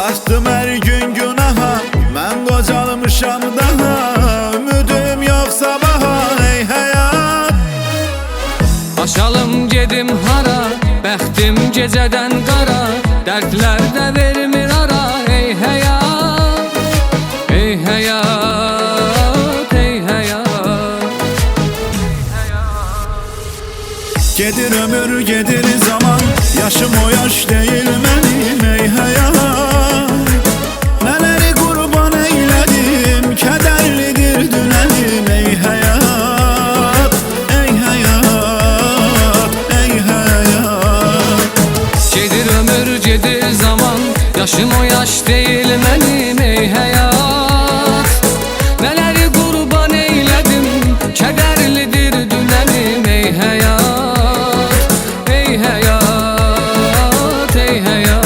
Batdım her gün günaha, mən qocalmışam daha. Ümidim yox sabaha, ey həyat. Aşalım gedim hara, bəxtim gecədən qara. Dərdlər də vermir ara, ey həyat. Ey həyat, ey həyat. Gedir ömür, gedir zaman, yaşım o yaş değil mənim, ey həyat. Nələri qurban eylədim, kədərlidir dünənim, ey həyat. Ey həyat, ey həyat. Gedir ömür, gedir zaman, yaşım o yaş değil mənim, ey həyat. Nələri qurban eylədim, kədərlidir dünənim, ey həyat. Ey həyat, ey həyat.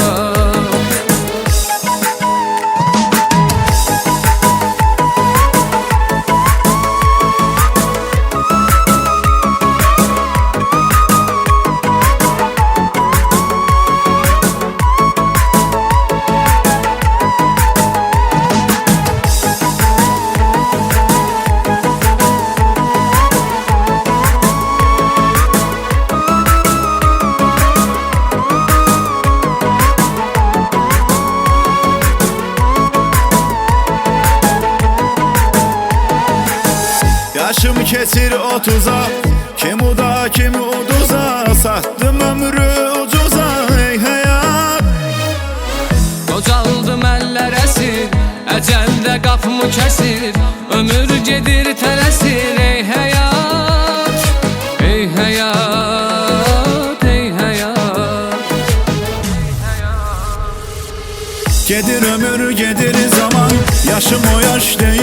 Yaşım keçir 30'a, kim uda kim uduza. Sattım ömrü ucuza, ey həyat. Qocaldım əllər əsir, əcəldə qapımı kəsir. Ömür gedir tələsir, ey həyat. Ey həyat, ey həyat. Gedir ömür, gedir zaman, yaşım o yaş değil